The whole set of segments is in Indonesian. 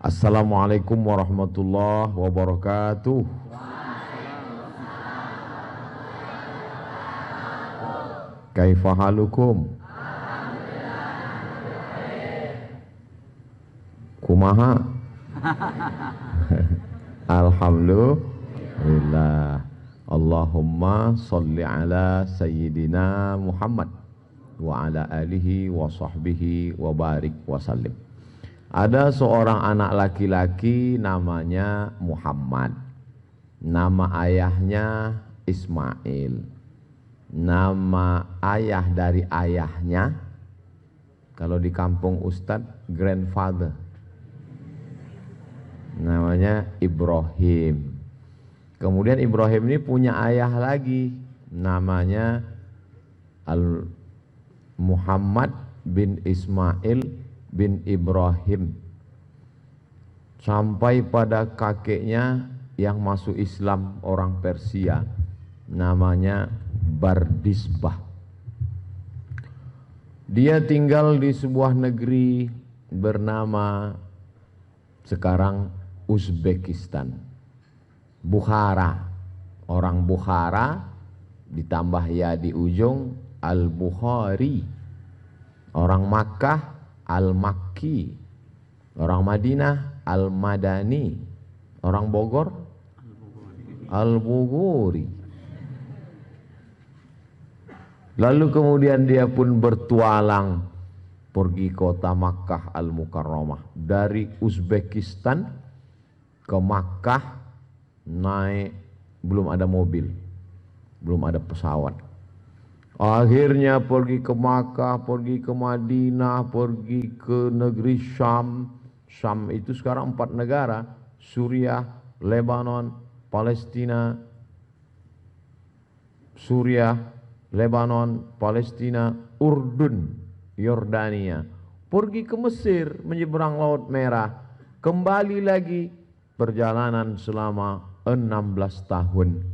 Assalamualaikum warahmatullahi wabarakatuh. Kaifa halukum? Kumaha? Alhamdulillah. Allahumma sholli ala sayyidina Muhammad wa ala alihi wa sahbihi wa barik wa sallim. Ada seorang anak laki-laki namanya Muhammad. Nama ayahnya Ismail. Nama ayah dari ayahnya, kalau di kampung Ustadz, grandfather, namanya Ibrahim. Kemudian Ibrahim ini punya ayah lagi, namanya Muhammad bin Ismail bin Ibrahim. Sampai pada kakeknya yang masuk Islam, orang Persia, namanya Bardisbah. Dia tinggal di sebuah negeri bernama sekarang Uzbekistan, Bukhara. Orang Bukhara ditambah ya di ujung Al-Bukhari. Orang Makkah Al-Makki. Orang Madinah Al-Madani. Orang Bogor Al-Bughuri. Lalu kemudian dia pun bertualang pergi kota Makkah Al-Mukarramah. Dari Uzbekistan ke Makkah naik, belum ada mobil, belum ada pesawat. Akhirnya pergi ke Makkah, pergi ke Madinah, pergi ke negeri Syam. Syam itu sekarang 4 negara, Suriah, Lebanon, Palestina, Suriah, Lebanon, Palestina, Urdun, Yordania. Pergi ke Mesir, menyeberang Laut Merah, kembali lagi, perjalanan selama 16 tahun.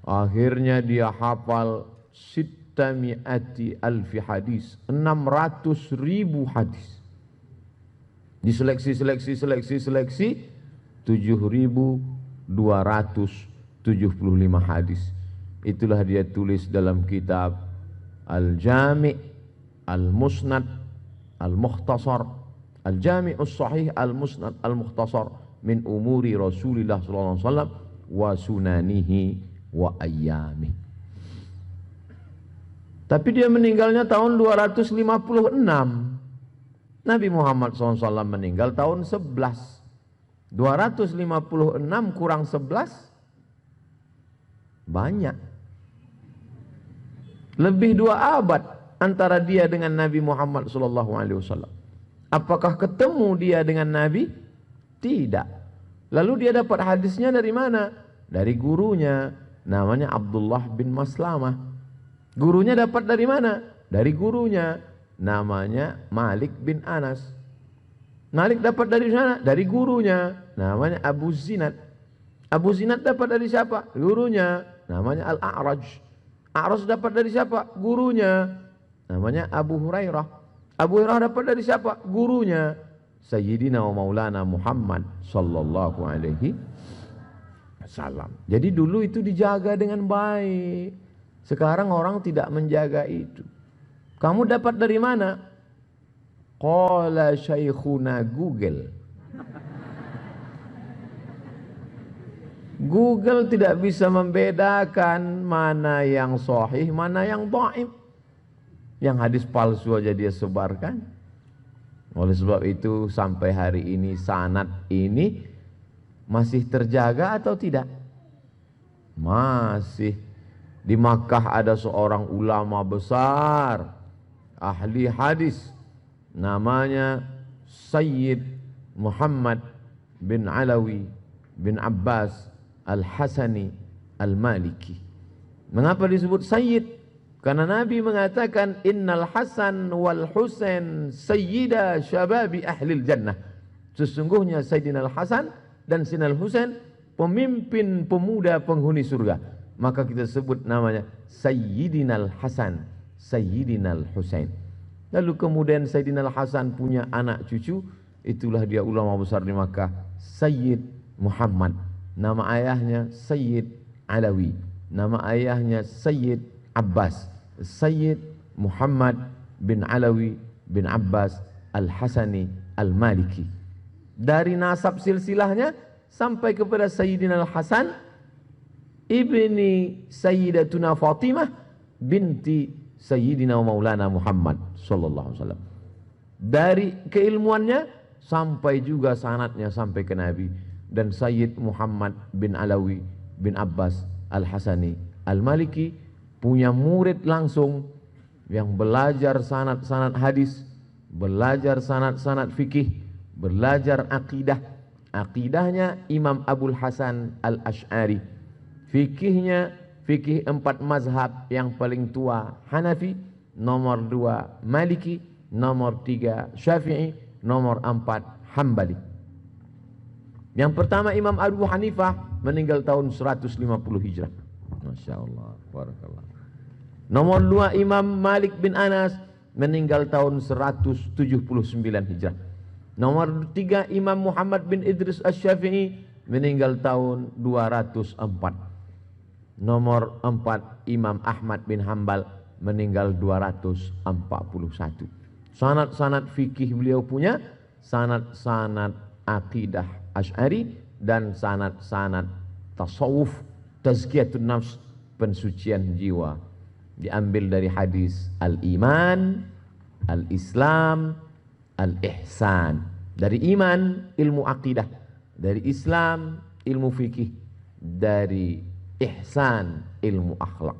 Akhirnya dia hafal sittami'ati alfi hadis, 600.000 hadis. Diseleksi, seleksi 7.275 hadis. Itulah dia tulis dalam kitab Al-Jami' Al-Musnad Al-Mukhtasar, Al-Jami'us Sahih Al-Musnad Al-Mukhtasar min umuri Rasulillah sallallahu alaihi wasallam wa sunanihi wa ayyamih. Tapi dia meninggalnya tahun 256. Nabi Muhammad SAW meninggal tahun 11. 256 kurang 11 banyak. Lebih 2 abad antara dia dengan Nabi Muhammad SAW. Apakah ketemu dia dengan Nabi? Tidak. Lalu dia dapat hadisnya dari mana? Dari gurunya, namanya Abdullah bin Maslamah. Gurunya dapat dari mana? Dari gurunya, namanya Malik bin Anas. Malik dapat dari mana? Dari gurunya, namanya Abu Zinad. Abu Zinad dapat dari siapa? Gurunya, namanya Al-A'raj. A'raj dapat dari siapa? Gurunya, namanya Abu Hurairah. Abu Hurairah dapat dari siapa? Gurunya, Sayyidina wa Maulana Muhammad sallallahu alaihi wasallam. Jadi dulu itu dijaga dengan baik. Sekarang orang tidak menjaga itu. Kamu dapat dari mana? Qala syaikhuna Google. Google tidak bisa membedakan mana yang sahih, mana yang dhaif. Yang hadis palsu aja dia sebarkan. Oleh sebab itu sampai hari ini sanad ini masih terjaga atau tidak? Masih. Di Makkah ada seorang ulama besar, ahli hadis, namanya Sayyid Muhammad bin Alawi bin Abbas Al-Hasani Al-Maliki. Mengapa disebut Sayyid? Karena Nabi mengatakan innal Hasan wal Husain sayyida syababi ahlil jannah. Sesungguhnya Sayyidina Al-Hasan dan Sayyidina Al-Husain pemimpin pemuda penghuni surga. Maka kita sebut namanya Sayyidina Al-Hasan, Sayyidina Al-Husain. Lalu kemudian Sayyidina Al-Hasan punya anak cucu Itulah dia ulama besar di Makkah, Sayyid Muhammad. Nama ayahnya Sayyid Alawi, nama ayahnya Sayyid Abbas, Sayyid Muhammad bin Alawi bin Abbas Al-Hasani Al-Maliki. Dari nasab silsilahnya sampai kepada Sayyidina Al-Hasan ibni Sayyidatuna Fatimah binti Sayyidina Maulana Muhammad sallallahu alaihi wasallam. Dari keilmuannya sampai juga sanadnya sampai ke Nabi. Dan Sayyid Muhammad bin Alawi bin Abbas Al-Hasani Al-Maliki punya murid langsung yang belajar sanad-sanad hadis, belajar sanad-sanad fikih, belajar akidah. Akidahnya Imam Abul Hasan Al-Ash'ari. Fikihnya fikih 4 mazhab, yang paling tua Hanafi, nomor 2 Maliki, nomor 3 Syafi'i, nomor 4 Hambali. Yang pertama Imam Abu Hanifah meninggal tahun 150 Hijrah. Masya Allah, barakallah. Nomor 2 Imam Malik bin Anas meninggal tahun 179 Hijrah. Nomor 3 Imam Muhammad bin Idris Asy-Syafi'i meninggal tahun 204. Nomor 4 Imam Ahmad bin Hambal meninggal 241. Sanad-sanad fikih beliau punya, sanad-sanad akidah Asy'ari, dan sanad-sanad tasawuf, tazkiyatun nafs, pensucian jiwa, diambil dari hadis al-iman, al-islam, al-ihsan. Dari iman ilmu akidah, dari Islam ilmu fikih, dari ihsan ilmu akhlak.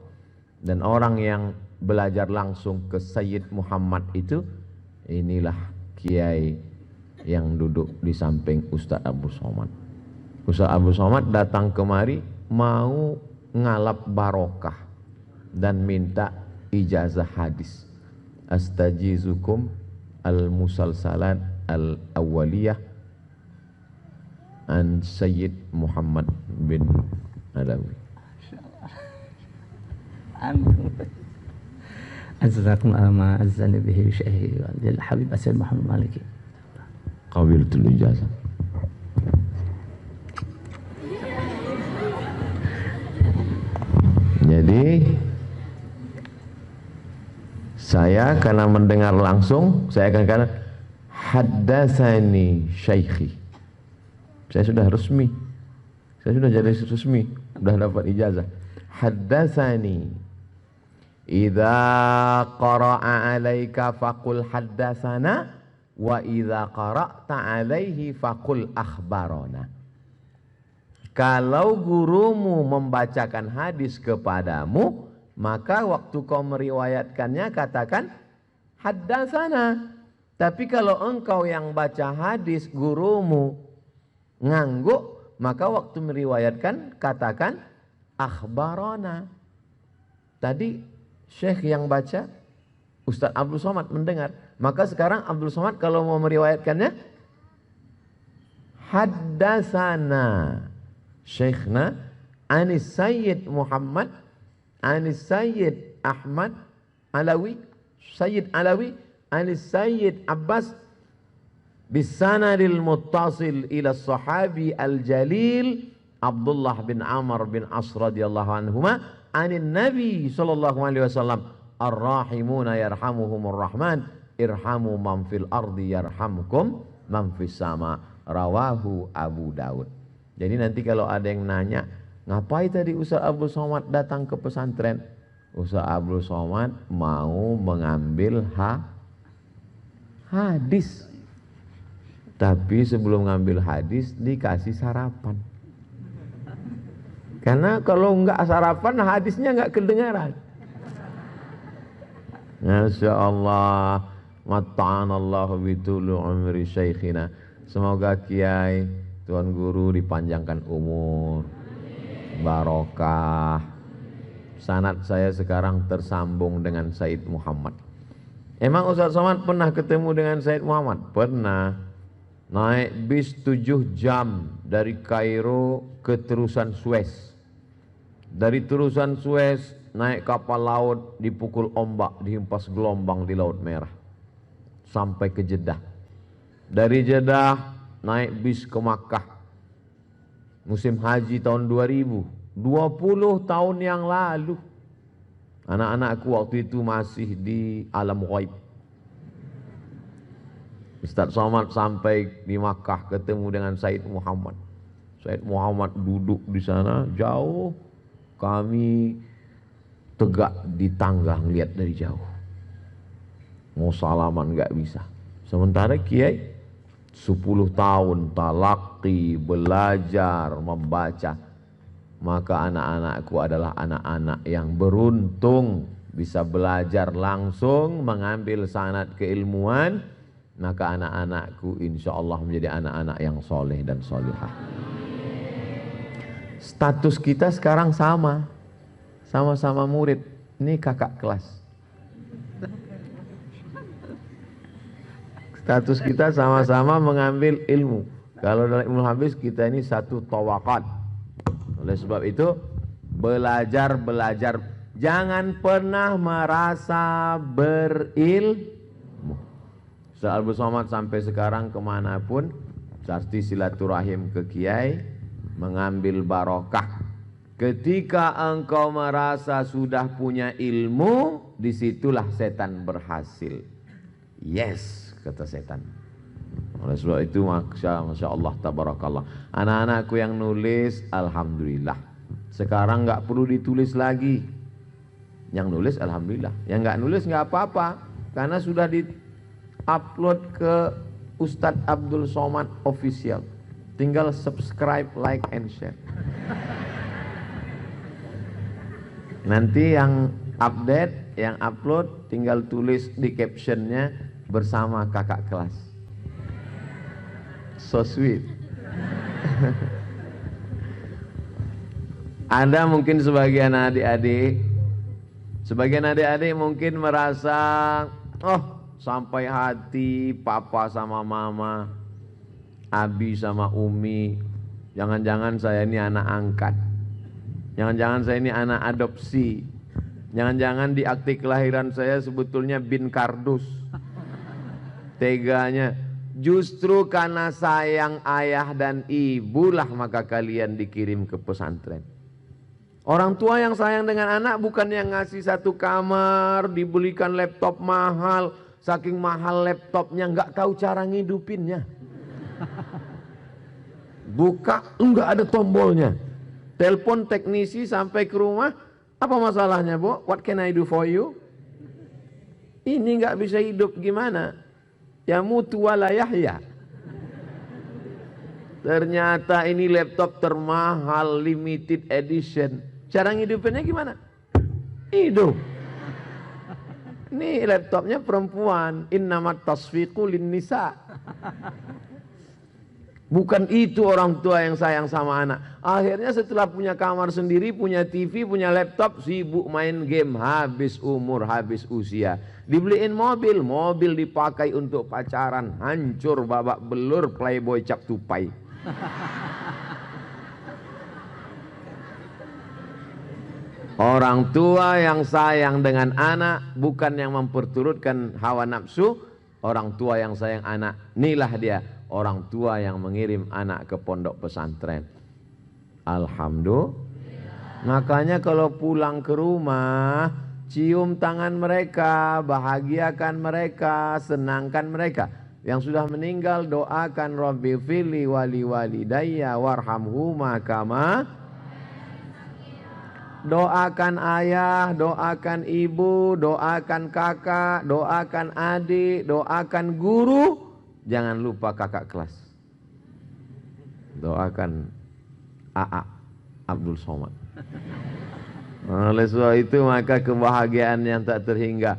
Dan orang yang belajar langsung ke Sayyid Muhammad itu, inilah kiai yang duduk di samping Ustaz Abu Somad. Ustaz Abu Somad datang kemari mau ngalap barokah dan minta ijazah hadis. Astajizukum al-musalsalat al-awwaliyah an Sayyid Muhammad bin Alawi. Azzakum ama azzani bihi syekhi wal Habib Sayyid Muhammad Maliki. Qabiltul ijazah. Jadi saya karena mendengar langsung, saya akan katakan haddatsani syaikhi. Saya sudah resmi. Saya sudah jadi resmi, sudah dapat ijazah. Haddatsani. Idza qara'a 'alaika faqul haddatsana wa idza qara'ta 'alaihi faqul akhbarana. Kalau gurumu membacakan hadis kepadamu, maka waktu kau meriwayatkannya katakan haddatsana. Tapi kalau engkau yang baca hadis gurumu ngangguk, maka waktu meriwayatkan katakan akhbarana. Tadi syekh yang baca, Ustaz Abdul Somad mendengar. Maka sekarang Abdul Somad kalau mau meriwayatkannya haddatsana Syekhna Anis Sayyid Muhammad Anis Sayyid Ahmad Alawi, Sayyid Alawi Anis Sayyid Abbas bisanadil muttasil ila sahabi al-jalil Abdullah bin Amr bin As radhiyallahu anhuma anin Nabi sallallahu alaihi wasallam ar-rahimuna yarhamuhumur rahman irhamu man fil ardi yarhamkum man fis sama. Rawahu Abu Daud. Jadi nanti kalau ada yang nanya, ngapain tadi Ustaz Abdul Somad datang ke pesantren? Ustaz Abdul Somad mau mengambil hadis. Tapi sebelum ngambil hadis dikasih sarapan. Karena kalau enggak sarapan hadisnya enggak kedengaran. Masya Allah. Mata'anallahu bitulu umri syekhina. Semoga kiai, Tuan Guru dipanjangkan umur, barokah. Sanad saya sekarang tersambung dengan Said Muhammad. Emang Ustaz Somad pernah ketemu dengan Said Muhammad? Pernah. Naik bis 7 jam dari Kairo ke terusan Suez. Dari terusan Suez naik kapal laut, dipukul ombak, dihempas gelombang di Laut Merah sampai ke Jeddah. Dari Jeddah naik bis ke Makkah. Musim haji tahun 2000. 20 tahun yang lalu. Anak-anakku waktu itu masih di alam ghaib. Ustaz Somad sampai di Makkah ketemu dengan Said Muhammad. Said Muhammad duduk di sana jauh. Kami tegak di tangga ngeliat dari jauh. Mau salaman gak bisa. Sementara Kiai 10 tahun talaqi, belajar, membaca. Maka anak-anakku adalah anak-anak yang beruntung bisa belajar langsung, mengambil sanad keilmuan. Maka anak-anakku insya Allah menjadi anak-anak yang soleh dan solihah. Status kita sekarang sama-sama murid. Ini kakak kelas. Status kita sama-sama mengambil ilmu. Kalau dalam ilmu hadis kita ini satu tawaqat. Oleh sebab itu belajar. Jangan pernah merasa berilmu. Ustaz Abdul Somad sampai sekarang kemanapun pasti silaturahim ke Kiai, mengambil barokah. Ketika engkau merasa sudah punya ilmu, disitulah setan berhasil. Yes, kata setan. Oleh sebab itu Masya Allah tabarakallah. Anak-anakku yang nulis, alhamdulillah. Sekarang nggak perlu ditulis lagi. Yang nulis alhamdulillah. Yang nggak nulis nggak apa-apa, karena sudah di-upload ke Ustadz Abdul Somad Official. Tinggal subscribe, like, and share. Nanti yang update, yang upload, tinggal tulis di captionnya bersama kakak kelas. So sweet. Ada mungkin sebagian adik-adik mungkin merasa, oh sampai hati papa sama mama, abi sama umi, jangan-jangan saya ini anak angkat, jangan-jangan saya ini anak adopsi, jangan-jangan di akte kelahiran saya sebetulnya bin kardus. Teganya, justru karena sayang ayah dan ibulah maka kalian dikirim ke pesantren. Orang tua yang sayang dengan anak bukan yang ngasih satu kamar, dibelikan laptop mahal, saking mahal laptopnya nggak tahu cara ngidupinnya. Buka enggak ada tombolnya. Telepon teknisi sampai ke rumah, apa masalahnya, Bu? What can I do for you? Ini nggak bisa hidup gimana? Ya mutu wala yahya. Ternyata ini laptop termahal, limited edition. Cara ngidupinnya gimana? Hidup. Ini laptopnya perempuan. Innamat tasfiqu lin nisa. Bukan itu orang tua yang sayang sama anak. Akhirnya setelah punya kamar sendiri, punya TV, punya laptop, sibuk main game, habis umur, habis usia. Dibeliin mobil, mobil dipakai untuk pacaran, hancur babak belur, playboy cap tupai. Orang tua yang sayang dengan anak bukan yang memperturutkan hawa nafsu. Orang tua yang sayang anak, inilah dia orang tua yang mengirim anak ke pondok pesantren. Alhamdulillah. Makanya kalau pulang ke rumah, cium tangan mereka, bahagiakan mereka, senangkan mereka. Yang sudah meninggal doakan, Rabbi fili wali walidayya warhamhuma kama. Doakan ayah, doakan ibu, doakan kakak, doakan adik, doakan guru. Jangan lupa kakak kelas. Doakan AA Abdul Somad. Oleh sebab itu maka kebahagiaan yang tak terhingga.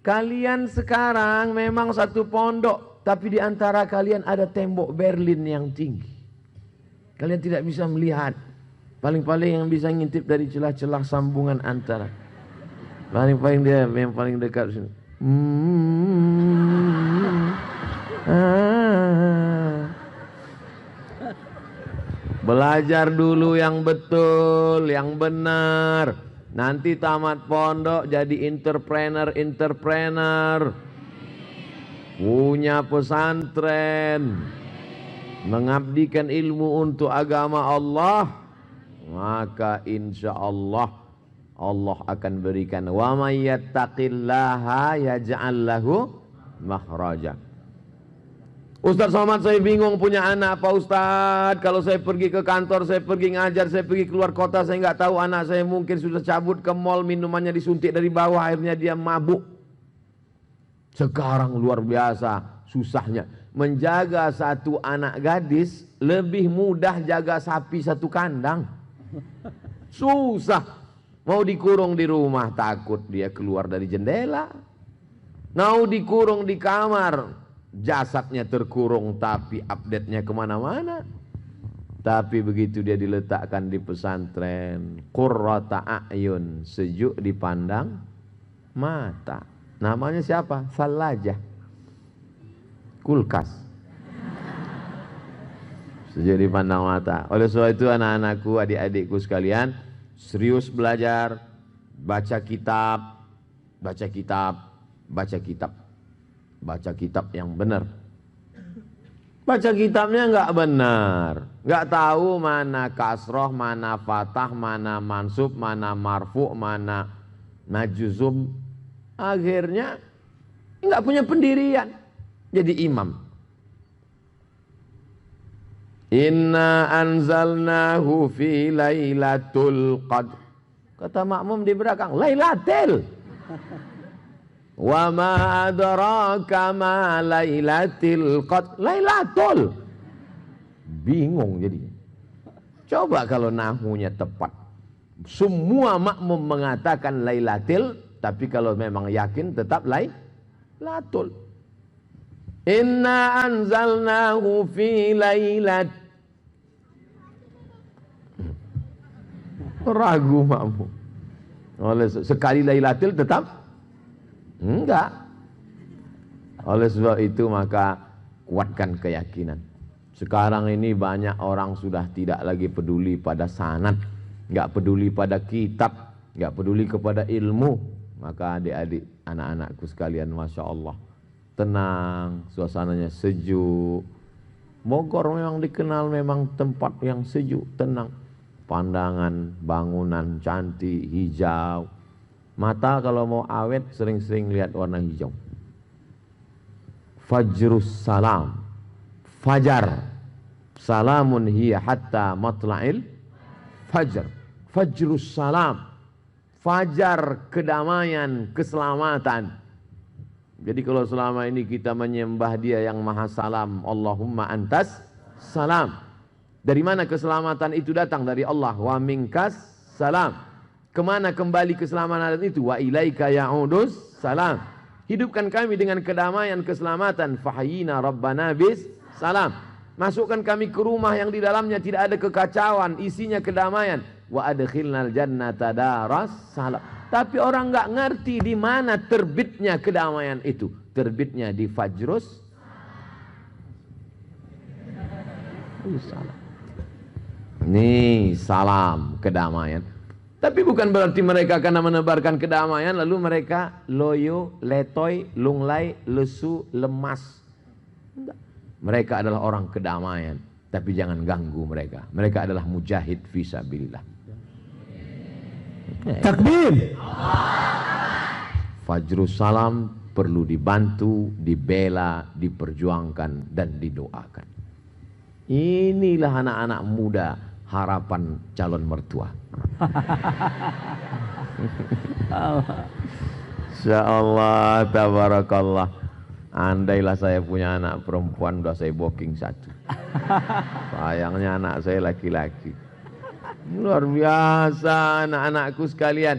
Kalian sekarang memang satu pondok, tapi di antara kalian ada tembok Berlin yang tinggi. Kalian tidak bisa melihat. Paling-paling yang bisa ngintip dari celah-celah sambungan antara. Paling-paling dia yang paling dekat sini. Belajar dulu yang betul, yang benar. Nanti tamat pondok jadi entrepreneur. punya pesantren, mengabdikan ilmu untuk agama Allah, maka insya Allah Allah akan berikan, wa may yattaqillaha yaj'al lahu makhraja. Ustaz Somad, saya bingung punya anak Pak Ustaz. Kalau saya pergi ke kantor, saya pergi ngajar, saya pergi keluar kota, saya nggak tahu anak saya mungkin sudah cabut ke mall, minumannya disuntik dari bawah, akhirnya dia mabuk. Sekarang luar biasa susahnya menjaga satu anak gadis, lebih mudah jaga sapi satu kandang. Susah. Mau dikurung di rumah, takut dia keluar dari jendela. Mau dikurung di kamar, jasadnya terkurung tapi update-nya kemana-mana. Tapi begitu dia diletakkan di pesantren, qurrata a'yun, sejuk dipandang mata. Namanya siapa? Salajah, kulkas, sejuk dipandang mata. Oleh sebab itu anak-anakku, adik-adikku sekalian, serius belajar, baca kitab, baca kitab, baca kitab. Baca kitab yang benar. Baca kitabnya nggak benar, nggak tahu mana kasroh, mana fatah, mana mansub, mana marfu, mana najuzum. Akhirnya nggak punya pendirian, jadi imam. Inna anzalnahu fi lailatul qadr. Kata makmum di belakang, lailatul. Wa ma adraka ma lailatul qadr. Lailatul. Bingung jadinya. Coba kalau nahunya tepat. Semua makmum mengatakan lailatul, tapi kalau memang yakin tetap lailatul. Inna anzalnahu fi lailat. Ragu makmum. Oleh sekali lailatul tetap enggak. Oleh sebab itu maka kuatkan keyakinan. Sekarang ini banyak orang sudah tidak lagi peduli pada sanad, enggak peduli pada kitab, enggak peduli kepada ilmu. Maka adik-adik, anak-anakku sekalian, Masya Allah, tenang, suasananya sejuk. Bogor memang dikenal memang tempat yang sejuk, tenang. Pandangan, bangunan cantik, hijau. Mata kalau mau awet sering-sering lihat warna hijau. Fajrus salam. Fajar. Salamun hiya hatta matla'il fajar. Fajrus salam. Fajar kedamaian, keselamatan. Jadi kalau selama ini kita menyembah Dia yang Maha Salam, Allahumma antas salam. Dari mana keselamatan itu datang? Dari Allah. Wa minkas salam. Kemana kembali keselamatan itu? Wa ilaika ya'udus salam. Hidupkan kami dengan kedamaian, keselamatan. Fahyina rabbana bis salam. Masukkan kami ke rumah yang di dalamnya tidak ada kekacauan, isinya kedamaian. Wa adkhilnal jannata daras salam. Tapi orang enggak ngerti di mana terbitnya kedamaian itu. Terbitnya di fajrus salam. Ini salam kedamaian. Tapi bukan berarti mereka karena menebarkan kedamaian lalu mereka loyo, letoy, lunglai, lesu, lemas. Enggak. Mereka adalah orang kedamaian, tapi jangan ganggu mereka. Mereka adalah mujahid fisabilillah. Takbir. Fajrus salam perlu dibantu, dibela, diperjuangkan dan didoakan. Inilah anak-anak muda, harapan calon mertua. Insyaallah, tabarakallah. Andailah saya punya anak perempuan, udah saya booking satu. Sayangnya anak saya laki-laki. Luar biasa anak-anakku sekalian.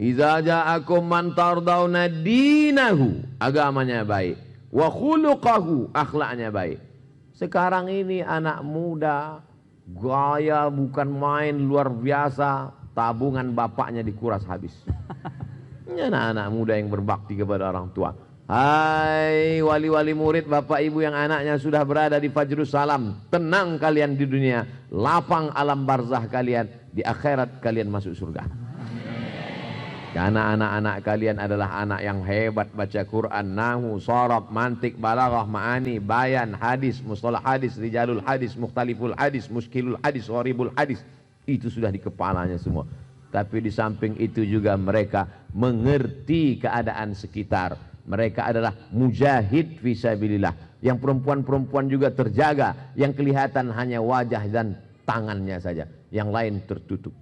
Iza ja'akum man tardawna dinahu, agamanya baik, wa khuluqahu, akhlaknya baik. Sekarang ini anak muda gaya bukan main, luar biasa, tabungan bapaknya dikuras habis. Ini anak-anak muda yang berbakti kepada orang tua. Hai wali-wali murid, bapak ibu yang anaknya sudah berada di Fajrus Salam, tenang kalian di dunia, lapang alam barzah kalian, di akhirat kalian masuk surga. Karena anak-anak kalian adalah anak yang hebat baca Quran, nahwu, sharaf, mantik, balaghah, ma'ani, bayan, hadis, mustalah hadis, rijalul hadis, mukhtaliful hadis, muskilul hadis, gharibul hadis. Itu sudah di kepalanya semua. Tapi di samping itu juga mereka mengerti keadaan sekitar. Mereka adalah mujahid fisabilillah. Yang perempuan-perempuan juga terjaga. Yang kelihatan hanya wajah dan tangannya saja. Yang lain tertutup.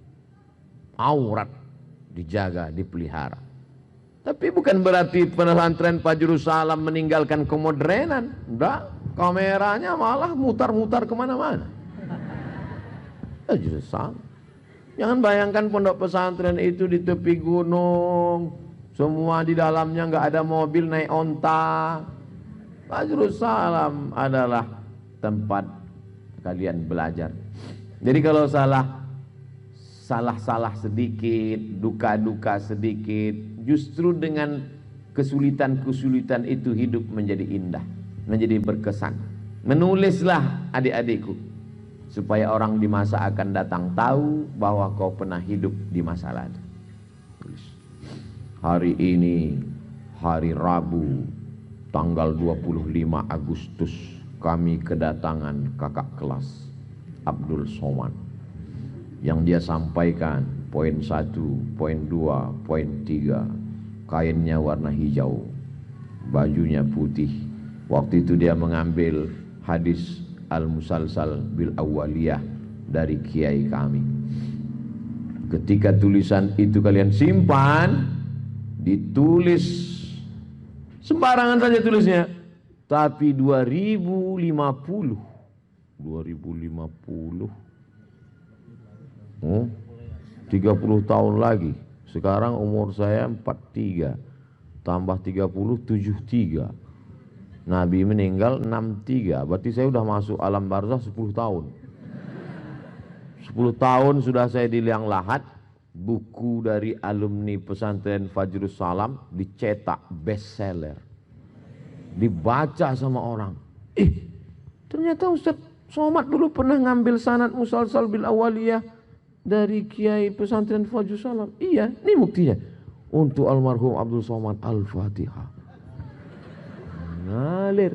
Aurat dijaga, dipelihara. Tapi bukan berarti pesantren Fajrus Salam meninggalkan kemodernan. Enggak, kameranya malah mutar-mutar kemana-mana. Fajrus Salam. Jangan bayangkan pondok pesantren itu di tepi gunung, semua di dalamnya nggak ada mobil naik onta. Fajrus Salam adalah tempat kalian belajar. Jadi kalau salah sedikit, duka-duka sedikit, justru dengan kesulitan-kesulitan itu hidup menjadi indah, menjadi berkesan. Menulislah adik-adikku, supaya orang di masa akan datang tahu bahwa kau pernah hidup di masa lalu. Hari ini, hari Rabu, tanggal 25 Agustus, kami kedatangan kakak kelas Abdul Somad. Yang dia sampaikan poin 1, poin 2, poin 3, kainnya warna hijau, bajunya putih. Waktu itu dia mengambil hadis Al-Musalsal bil Awwaliyah dari kiai kami. Ketika tulisan itu kalian simpan, ditulis sembarangan saja tulisnya, tapi 2050 30 tahun lagi. Sekarang umur saya 43, tambah 30, 73. Nabi meninggal 63, berarti saya sudah masuk alam barzah 10 tahun. 10 tahun sudah saya di liang lahat. Buku dari alumni pesantren Fajrus Salam dicetak bestseller, dibaca sama orang. Ternyata Ustaz Somad dulu pernah ngambil sanad musalsal bil awaliyah dari kiai pesantren Fajrus Salam. Iya, ini buktinya. Untuk almarhum Abdul Somad, Al-Fatihah. Ngalir.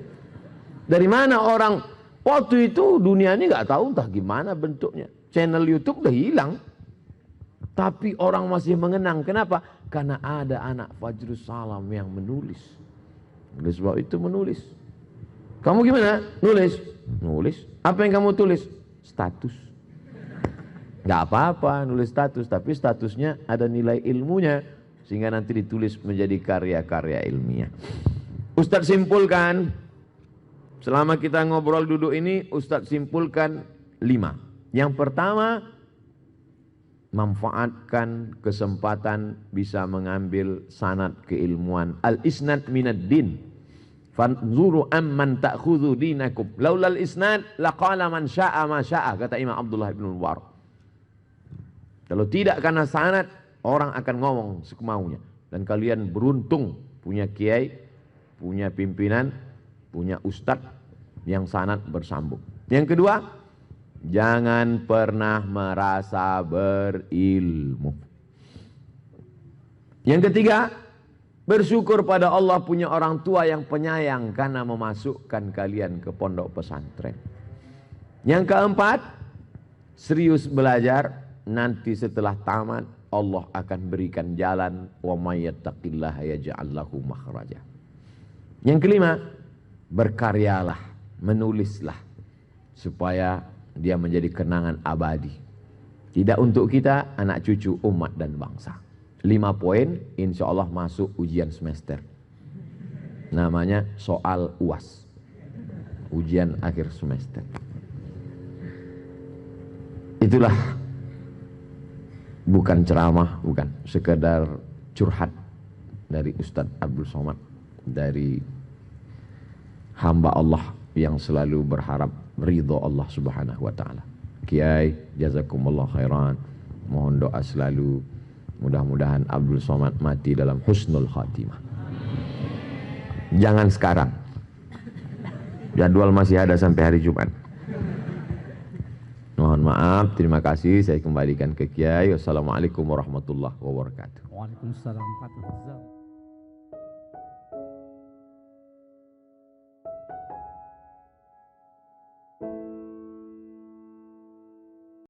Dari mana orang waktu itu dunia ini nggak tahu entah gimana bentuknya. Channel YouTube udah hilang. Tapi orang masih mengenang. Kenapa? Karena ada anak Fajrus Salam yang menulis. Oleh sebab itu menulis. Kamu gimana? Nulis. Nulis. Apa yang kamu tulis? Status. Gak apa-apa nulis status, tapi statusnya ada nilai ilmunya, sehingga nanti ditulis menjadi karya-karya ilmiah. Ustadz simpulkan, selama kita ngobrol duduk ini, Ustadz simpulkan 5. Yang pertama, manfaatkan kesempatan bisa mengambil sanad keilmuan. Al-isnad minad din. Fanzuru amman ta'khudhu dinakum. Laulal isnad laqala man sya'a ma sya'a, kata Imam Abdullah bin Mubarak. Kalau tidak karena sanad, orang akan ngomong semaunya. Dan kalian beruntung punya kiai, punya pimpinan, punya ustadz yang sanad bersambung. Yang kedua, jangan pernah merasa berilmu. Yang ketiga, bersyukur pada Allah punya orang tua yang penyayang karena memasukkan kalian ke pondok pesantren. Yang keempat, serius belajar. Nanti setelah tamat Allah akan berikan jalan, wa may yattaqillaha yaj'al lahu makhraja. Yang kelima, berkaryalah, menulislah supaya dia menjadi kenangan abadi. Tidak untuk kita, anak cucu, umat dan bangsa. 5 poin, insya Allah masuk ujian semester. Namanya soal UAS, ujian akhir semester. Itulah, bukan ceramah, bukan sekedar curhat dari Ustadz Abdul Somad, dari hamba Allah yang selalu berharap ridho Allah Subhanahu wa taala. Kiai, jazakumullah khairan. Mohon doa selalu, mudah-mudahan Abdul Somad mati dalam husnul khatimah. Jangan sekarang. Jadwal masih ada sampai hari Jumat. Mohon maaf, terima kasih. Saya kembalikan ke Kiai. Wassalamualaikum warahmatullahi wabarakatuh. Waalaikumsalam warahmatullahi wabarakatuh.